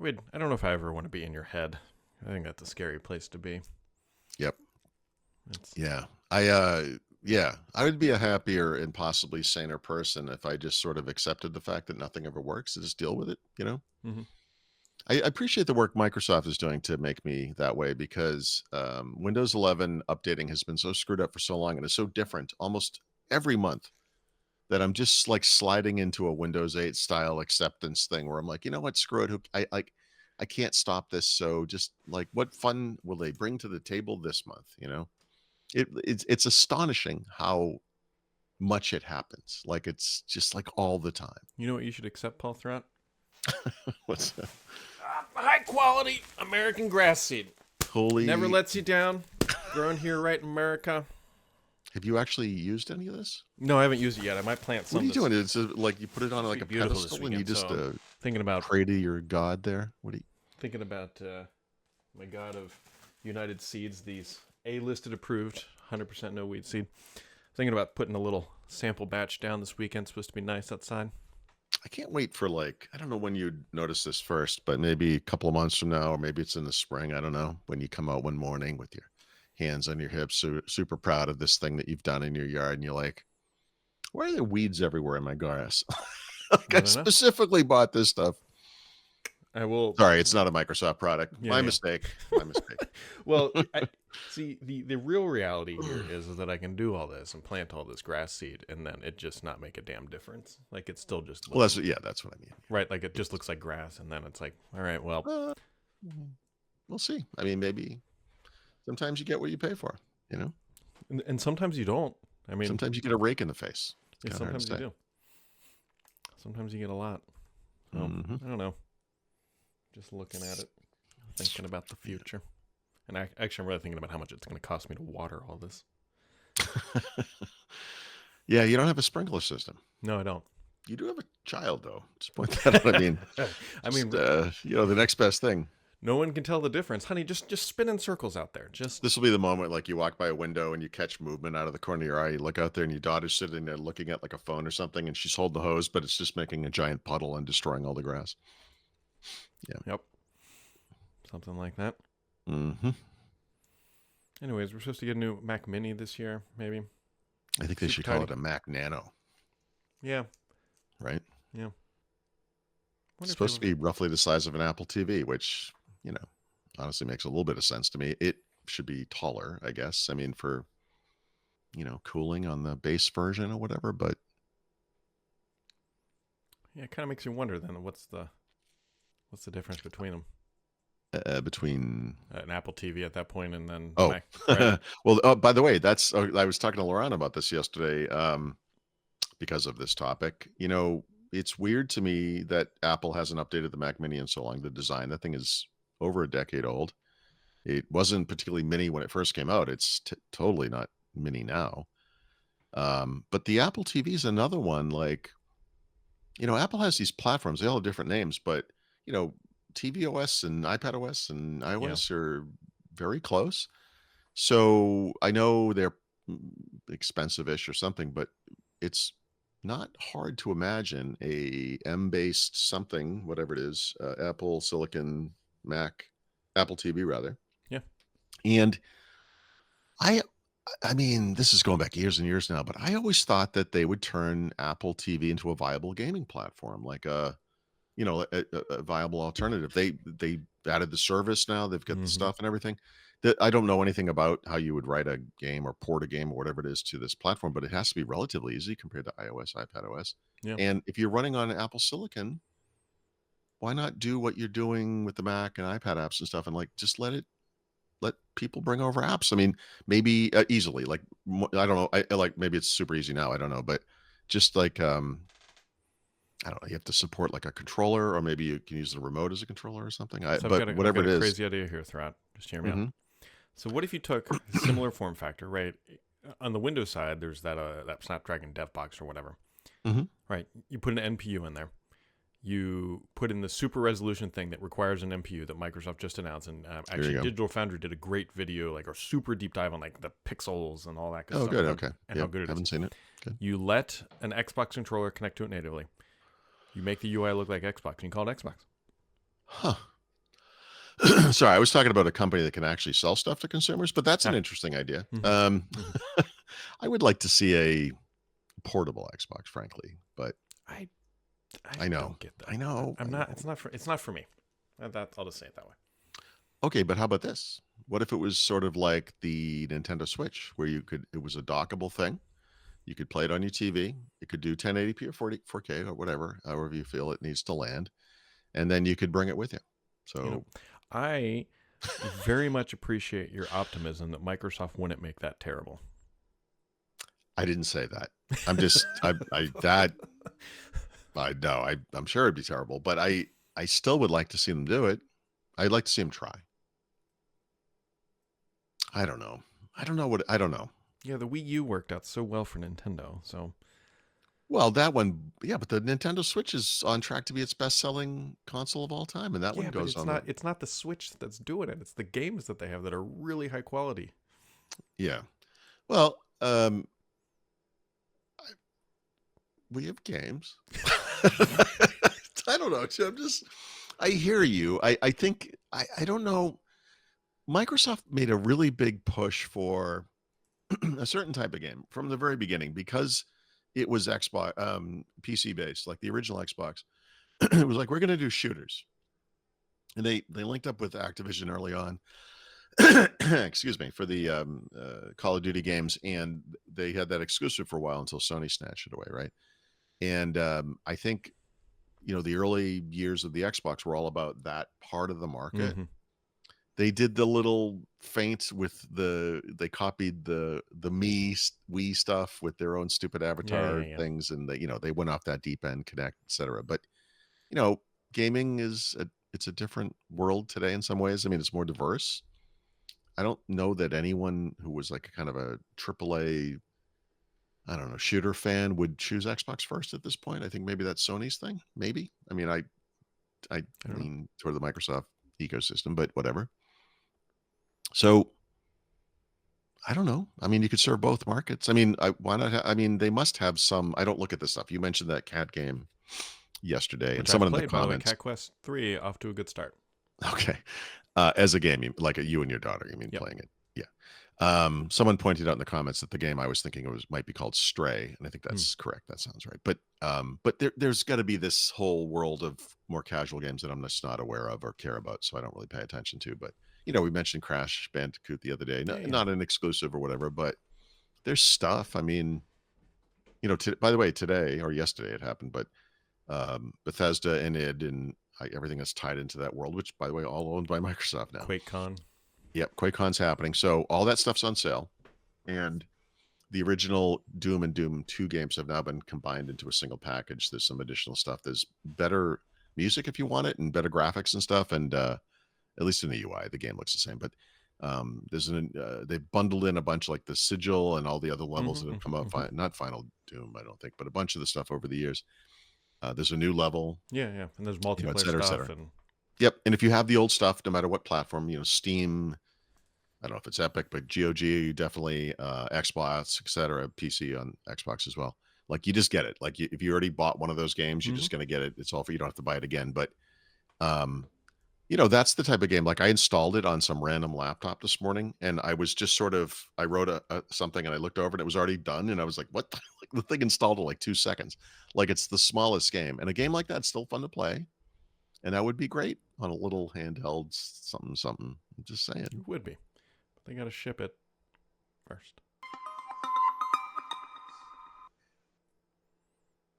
I don't know if I ever want to be in your head. I think that's a scary place to be. Yep. It's, Yeah. Yeah, I would be a happier and possibly saner person if I just sort of accepted the fact that nothing ever works and just deal with it, you know? mhm. I appreciate the work Microsoft is doing to make me that way because Windows 11 updating has been so screwed up for so long and it's so different almost every month that I'm just like sliding into a Windows 8 style acceptance thing where I'm like, you know what, screw it. I can't stop this. So just like, what fun will they bring to the table this month? You know, it's astonishing how much it happens. Like it's just like all the time. You know what you should accept, Paul Thurrott? What's that? High quality American grass seed. Never Holy, lets you down. Grown here right in America. have you actually used any of this? No, I haven't used it yet. I might plant some. What are you doing? It's like you put it on It's like a beautiful this pedestal and you weekend, just so I'm thinking about pray to your God there. What do you? thinking about my god of United Seeds, these A-listed approved, 100% no weed seed. Thinking about putting a little sample batch down this weekend. It's supposed to be nice outside. I can't wait for like, I don't know when you'd notice this first, but maybe a couple of months from now, or maybe it's in the spring. I don't know. When you come out one morning with your hands on your hips, super proud of this thing that you've done in your yard, and you're like, why are there weeds everywhere in my grass? Like, I I don't know. specifically bought this stuff. I will. Sorry, it's not a Microsoft product. Yeah, My yeah. mistake. My mistake. Well, see, the real reality here is that I can do all this and plant all this grass seed, and then it just not make a damn difference. Like it still just Well, looks that's what I mean. right. Like it just looks like grass, and then it's like, all right, well, Uh, we'll see. I mean, maybe sometimes you get what you pay for, you know? and sometimes you don't. I mean, Sometimes you get a rake in the face. It's yeah, kind of hard to sometimes you say. do. Sometimes you get a lot. Well, Mhm. I don't know. Just looking at it, thinking about the future, and actually, I'm really thinking about how much it's going to cost me to water all this. Yeah, you don't have a sprinkler system. No, I don't. You do have a child, though. Just point that out. I mean, I mean, the next best thing. no one can tell the difference, honey. Just spin in circles out there. Just This will be the moment like you walk by a window and you catch movement out of the corner of your eye. You look out there and your daughter's sitting there looking at like a phone or something, and she's holding the hose, but it's just making a giant puddle and destroying all the grass. yep, something like that. Hmm. Anyways, we're supposed to get a new Mac Mini this year, maybe. I think they Super should call tiny. it a Mac Nano, Yeah, right? yeah. It's Wonder if supposed to be roughly the size of an Apple TV, which, honestly makes a little bit of sense to me. It should be taller, I guess. I mean, for, cooling on the base version or whatever, but yeah, it kind of makes you wonder then what's the difference between them? between. An Apple TV at that point, and then Oh, Mac. Right? well, by the way, I was talking to Laurent about this yesterday because of this topic. It's weird to me that Apple hasn't updated the Mac Mini in so long. The design, that thing is over a decade old. It wasn't particularly mini when it first came out. It's totally not mini now. But the Apple TV is another one. Like, Apple has these platforms. They all have different names, but tvOS and iPadOS and Yeah. iOS are very close. So I know they're expensive-ish or something, but it's not hard to imagine a M-based something, whatever it is, Apple Silicon Mac, Apple TV rather. Yeah. And I mean, this is going back years and years now, but I always thought that they would turn Apple TV into a viable gaming platform, like a viable alternative. They added the service now. They've got the Mhm. stuff and everything. That I don't know anything about how you would write a game or port a game or whatever it is to this platform, but it has to be relatively easy compared to iOS, iPadOS. Yeah. And if you're running on Apple Silicon, why not do what you're doing with the Mac and iPad apps and stuff, and like just let people bring over apps? I mean, maybe easily. Like I don't know. I like maybe it's super easy now. I don't know, but just like I don't know. You have to support like a controller, or maybe you can use the remote as a controller or something. So But I've whatever got it a is. crazy idea here, Throughout. Just hear me out. Hmm. So what if you took a similar form factor, right? On the Windows side, there's that Snapdragon dev box or whatever. Hmm. Right. You put an NPU in there. You put in the super resolution thing that requires an NPU that Microsoft just announced, and actually go. Digital Foundry did a great video, like a super deep dive on like the pixels and all that good Oh, stuff. good. and Okay. and how Yep, good it is. haven't seen it. Good. You let an Xbox controller connect to it natively. You make the UI look like Xbox, and you call it Xbox. Huh. Sorry, I was talking about a company that can actually sell stuff to consumers, but that's an Ah, interesting idea. mhm, mhm. I would like to see a portable Xbox, frankly, but I I I know, don't get I that. know, I'm I not. know. It's not for me. That I'll just say it that way. Okay, but how about this? What if it was sort of like the Nintendo Switch, where it was a dockable thing. You could play it on your TV. It could do 1080p or 4K or whatever, however you feel it needs to land, and then you could bring it with you. You know, So I very much appreciate your optimism that Microsoft wouldn't make that terrible. I didn't say that. I'm just that I know I'm sure it'd be terrible, but I still would like to see them do it. I'd like to see them try. I don't know. I don't know. Yeah, the Wii U worked out so well for Nintendo. So Well, that one, yeah, but the Nintendo Switch is on track to be its best-selling console of all time, and that one yeah, but goes on the it's not the Switch that's doing it. It's the games that they have that are really high quality. yeah. Well, we have games. I don't know. I hear you. I think I don't know. Microsoft made a really big push for a certain type of game from the very beginning because it was Xbox PC based, like the original Xbox. It was like we're going to do shooters, and they linked up with Activision early on. Excuse me, for the Call of Duty games, and they had that exclusive for a while until Sony snatched it away, right? And I think the early years of the Xbox were all about that part of the market. Mm-hmm. They did the little feint with they copied the Wii stuff with their own stupid Yeah, yeah, avatar yeah. things, and they went off that deep end, Connect, etc. But you know, gaming it's a different world today in some ways. I mean, it's more diverse. I don't know that anyone who was like a kind of a AAA, I don't know, shooter fan would choose Xbox first at this point. I think maybe that's Sony's thing. Maybe. I mean, I I don't know. lean toward the Microsoft ecosystem, but whatever. So I don't know. I mean, you could serve both markets. I mean, why not? I mean, they must have some. I don't look at this stuff. You mentioned that cat game yesterday, and Which I've someone in the played, by the way. comments. Cat Quest 3 off to a good start. Okay, as a game, like you and your daughter, you mean Yep. playing it? Yeah. Someone pointed out in the comments that the game I was thinking it was might be called Stray, and I think Hmm. that's correct. That sounds right. But there's got to be this whole world of more casual games that I'm just not aware of or care about, so I don't really pay attention to. But we mentioned Crash Bandicoot the other day. Yeah, yeah. Not an exclusive or whatever, but there's stuff. I mean, by the way, today or yesterday it happened, but Bethesda and id and everything that's tied into that world, which by the way, all owned by Microsoft now. QuakeCon. Yep, QuakeCon's happening, so all that stuff's on sale, and the original Doom and Doom 2 games have now been combined into a single package. There's some additional stuff. There's better music if you want it, and better graphics and stuff, and at least in the UI, the game looks the same. But they've bundled in a bunch like the Sigil and all the other levels that have come out. Mm-hmm. Not Final Doom, I don't think, but a bunch of the stuff over the years. There's a new level, Yeah, yeah. And there's et multiplayer cetera, et stuff cetera. and Yep. And if you have the old stuff, no matter what platform, Steam, I don't know if it's Epic, but GOG, definitely Xbox, et cetera, PC on Xbox as well. Like you just get it. Like if you already bought one of those games, you're just going to get it. It's all for you. Don't have to buy it again. But um, that's the type of game. Like I installed it on some random laptop this morning, and I was just I wrote something, and I looked over, and it was already done, and I was like, "What?" Like the thing installed in like 2 seconds. Like it's the smallest game, and a game like that's still fun to play, and that would be great on a little handheld something something. I'm just saying. it would be. But they got to ship it first.